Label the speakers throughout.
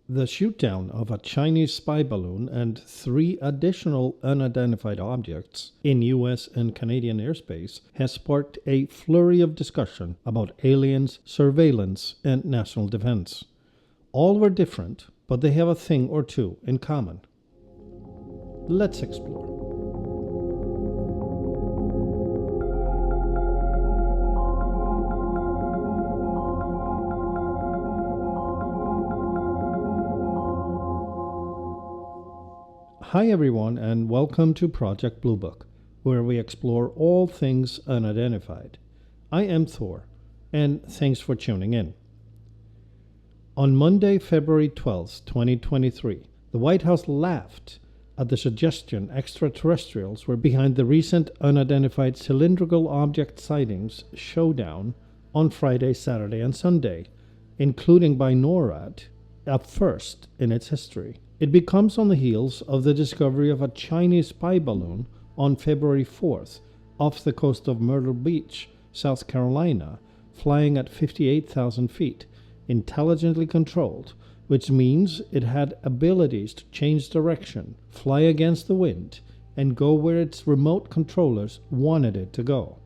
Speaker 1: The shootdown of a Chinese spy balloon and 3 additional unidentified objects in US and Canadian airspace has sparked a flurry of discussion about aliens, surveillance, and national defense. All were different, but they have a thing or two in common. Let's explore. Hi everyone, and welcome to Project Bluebook, where we explore all things unidentified. I am Thor, and thanks for tuning in. On Monday, February 12, 2023, the White House laughed at the suggestion extraterrestrials were behind the recent unidentified cylindrical object sightings showdown on Friday, Saturday, and Sunday, including by NORAD, a first in its history. It comes on the heels of the discovery of a Chinese spy balloon on February 4th off the coast of Myrtle Beach, South Carolina, flying at 58,000 feet, intelligently controlled, which means it had abilities to change direction, fly against the wind, and go where its remote controllers wanted it to go.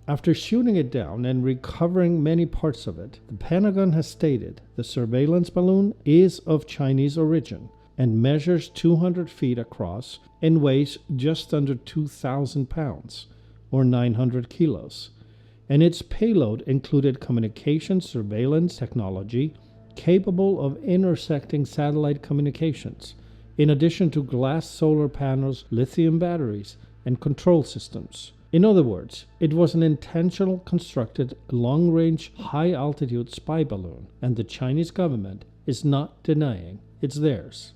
Speaker 1: After shooting it down and recovering many parts of it, the Pentagon has stated the surveillance balloon is of Chinese origin and measures 200 feet across and weighs just under 2,000 pounds, or 900 kilos, and its payload included communication surveillance technology capable of intersecting satellite communications, in addition to glass solar panels, lithium batteries, and control systems. In other words, it was an intentional constructed long-range, high-altitude spy balloon, and the Chinese government is not denying it's theirs.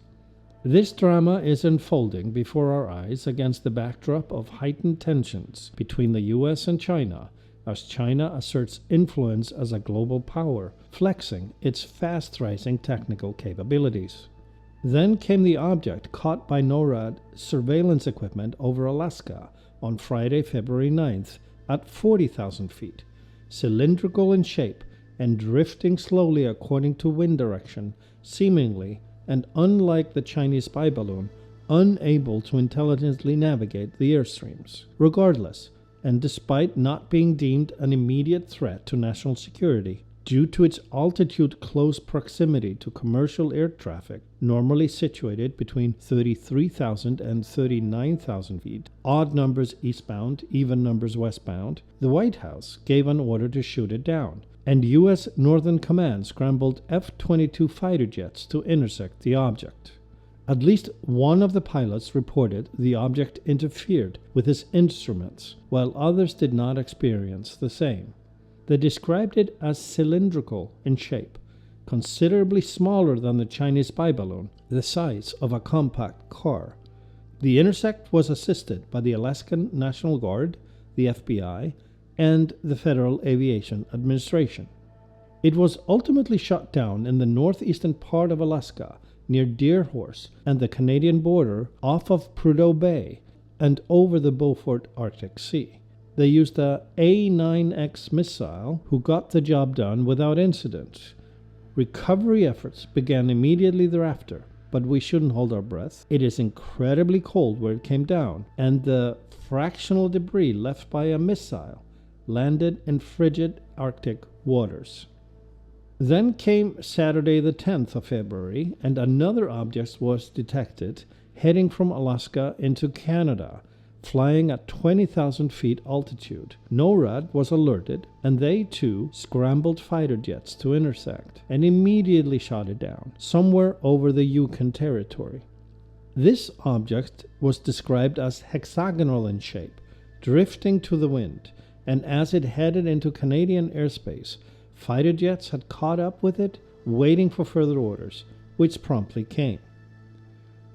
Speaker 1: This drama is unfolding before our eyes against the backdrop of heightened tensions between the US and China, as China asserts influence as a global power, flexing its fast-rising technical capabilities. Then came the object caught by NORAD surveillance equipment over Alaska on Friday, February 9th at 40,000 feet, cylindrical in shape and drifting slowly according to wind direction, seemingly, and unlike the Chinese spy balloon, unable to intelligently navigate the airstreams. Regardless, and despite not being deemed an immediate threat to national security, due to its altitude close proximity to commercial air traffic, normally situated between 33,000 and 39,000 feet, odd numbers eastbound, even numbers westbound, the White House gave an order to shoot it down, and U.S. Northern Command scrambled F-22 fighter jets to intersect the object. At least one of the pilots reported the object interfered with his instruments, while others did not experience the same. They described it as cylindrical in shape, considerably smaller than the Chinese spy balloon, the size of a compact car. The intersect was assisted by the Alaskan National Guard, the FBI, and the Federal Aviation Administration. It was ultimately shot down in the northeastern part of Alaska, near Deerhorse and the Canadian border off of Prudhoe Bay and over the Beaufort Arctic Sea. They used a A-9X missile who got the job done without incident. Recovery efforts began immediately thereafter, but we shouldn't hold our breath. It is incredibly cold where it came down, and the fractional debris left by a missile landed in frigid Arctic waters. Then came Saturday the 10th of February, and another object was detected heading from Alaska into Canada, flying at 20,000 feet altitude. NORAD was alerted, and they too scrambled fighter jets to intersect and immediately shot it down, somewhere over the Yukon Territory. This object was described as hexagonal in shape, drifting to the wind, and as it headed into Canadian airspace, fighter jets had caught up with it, waiting for further orders, which promptly came.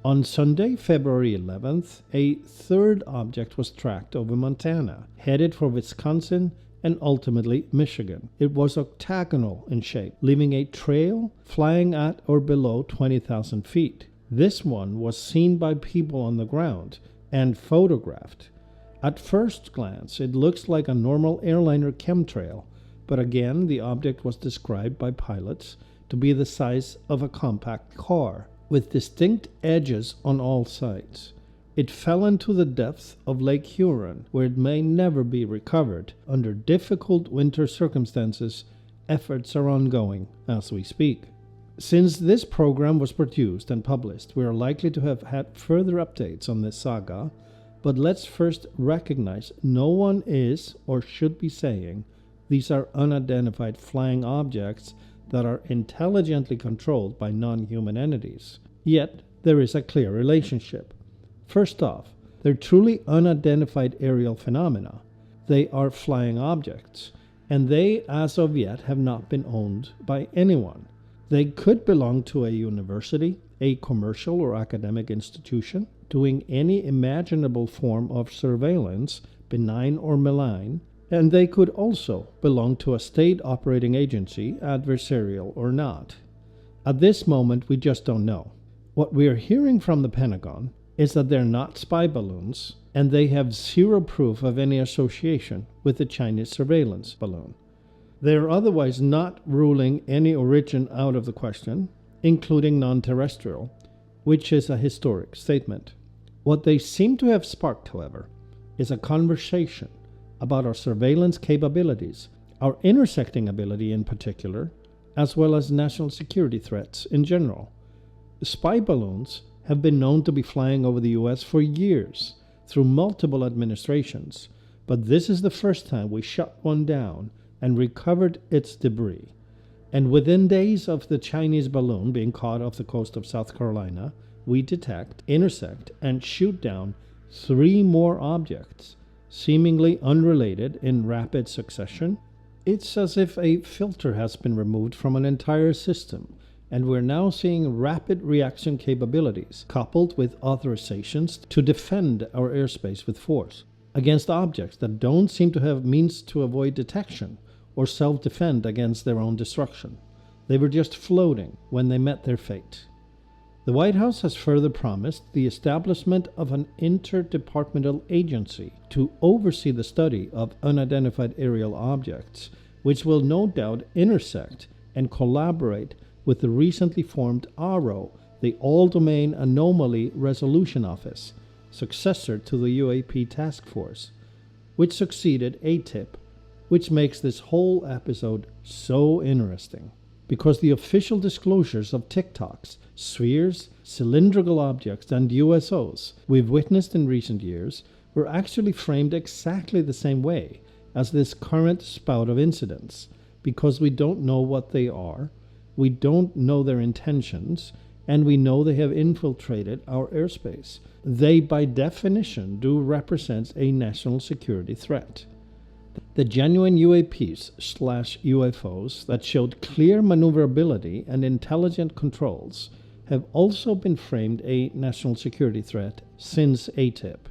Speaker 1: On Sunday, February 11th, a third object was tracked over Montana, headed for Wisconsin and ultimately Michigan. It was octagonal in shape, leaving a trail flying at or below 20,000 feet. This one was seen by people on the ground and photographed. At first glance, it looks like a normal airliner chemtrail, but again, the object was described by pilots to be the size of a compact car, with distinct edges on all sides. It fell into the depths of Lake Huron, where it may never be recovered. Under difficult winter circumstances, efforts are ongoing as we speak. Since this program was produced and published, we are likely to have had further updates on this saga, but let's first recognize no one is or should be saying these are unidentified flying objects that are intelligently controlled by non-human entities. Yet, there is a clear relationship. First off, they're truly unidentified aerial phenomena. They are flying objects, and they, as of yet, have not been owned by anyone. They could belong to a university, a commercial or academic institution, doing any imaginable form of surveillance, benign or malign, and they could also belong to a state operating agency, adversarial or not. At this moment, we just don't know. What we are hearing from the Pentagon is that they're not spy balloons, and they have zero proof of any association with the Chinese surveillance balloon. They are otherwise not ruling any origin out of the question, including non-terrestrial, which is a historic statement. What they seem to have sparked, however, is a conversation about our surveillance capabilities, our intersecting ability in particular, as well as national security threats in general. Spy balloons have been known to be flying over the U.S. for years, through multiple administrations, but this is the first time we shut one down and recovered its debris. And within days of the Chinese balloon being caught off the coast of South Carolina, we detect, intersect, and shoot down 3 more objects, seemingly unrelated in rapid succession. It's as if a filter has been removed from an entire system, and we're now seeing rapid reaction capabilities coupled with authorizations to defend our airspace with force against objects that don't seem to have means to avoid detection or self-defend against their own destruction. They were just floating when they met their fate. The White House has further promised the establishment of an interdepartmental agency to oversee the study of unidentified aerial objects, which will no doubt intersect and collaborate with the recently formed ARO, the All-Domain Anomaly Resolution Office, successor to the UAP task force, which succeeded ATIP, which makes this whole episode so interesting. Because the official disclosures of TikToks, spheres, cylindrical objects, and USOs we've witnessed in recent years were actually framed exactly the same way as this current spout of incidents, because we don't know what they are, we don't know their intentions, and we know they have infiltrated our airspace. They, by definition, do represent a national security threat. The genuine UAPs/UFOs that showed clear maneuverability and intelligent controls have also been framed a national security threat since ATIP.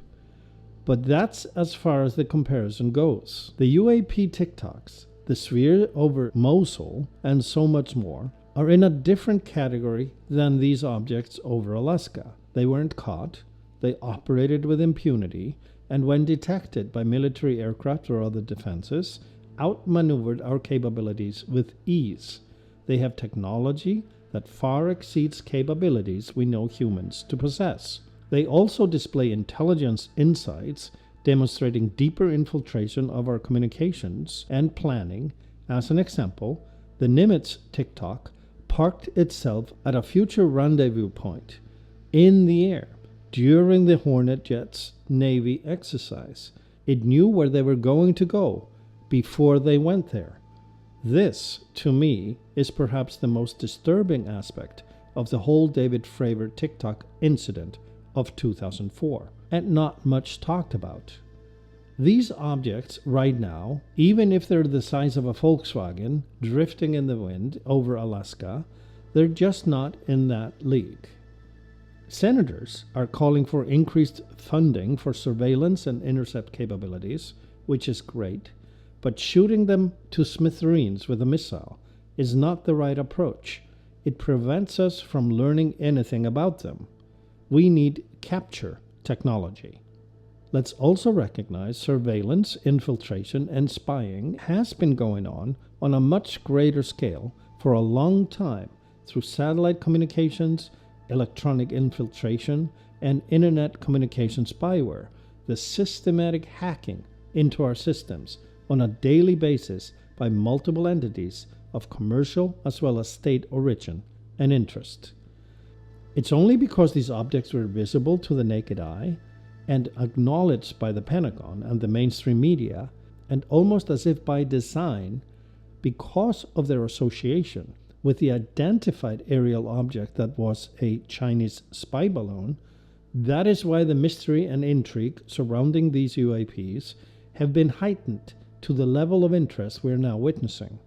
Speaker 1: But that's as far as the comparison goes. The UAP TikToks, the sphere over Mosul, and so much more, are in a different category than these objects over Alaska. They weren't caught, they operated with impunity, and when detected by military aircraft or other defenses, outmaneuvered our capabilities with ease. They have technology that far exceeds capabilities we know humans to possess. They also display intelligence insights, demonstrating deeper infiltration of our communications and planning. As an example, the Nimitz TikTok parked itself at a future rendezvous point in the air during the Hornet jet's Navy exercise. It knew where they were going to go before they went there. This, to me, is perhaps the most disturbing aspect of the whole David Fravor TikTok incident of 2004, and not much talked about. These objects right now, even if they're the size of a Volkswagen drifting in the wind over Alaska, they're just not in that league. Senators are calling for increased funding for surveillance and intercept capabilities, which is great, but shooting them to smithereens with a missile is not the right approach. It prevents us from learning anything about them. We need capture technology. Let's also recognize surveillance, infiltration, and spying has been going on a much greater scale For a long time, through satellite communications, electronic infiltration, and internet communication spyware, the systematic hacking into our systems on a daily basis by multiple entities of commercial as well as state origin and interest. It's only because these objects were visible to the naked eye and acknowledged by the Pentagon and the mainstream media, and almost as if by design, because of their association with the identified aerial object that was a Chinese spy balloon, that is why the mystery and intrigue surrounding these UAPs have been heightened to the level of interest we are now witnessing.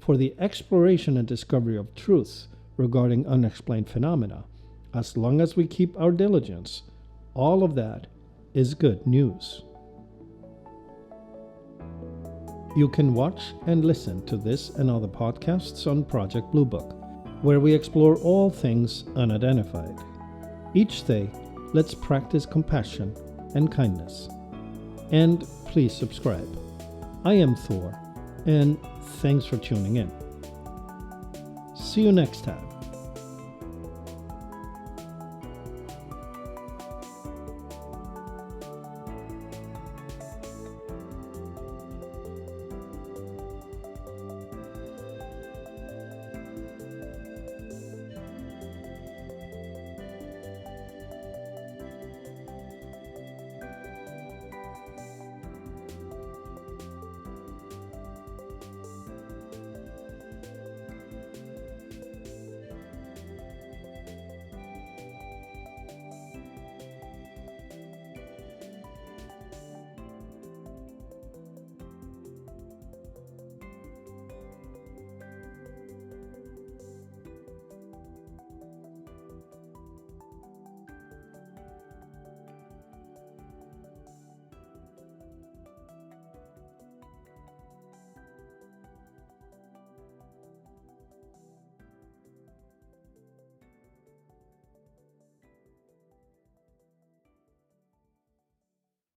Speaker 1: For the exploration and discovery of truth regarding unexplained phenomena, as long as we keep our diligence, all of that is good news. You can watch and listen to this and other podcasts on Project Bluebook, where we explore all things unidentified. Each day, let's practice compassion and kindness. And please subscribe. I am Thor, and thanks for tuning in. See you next time.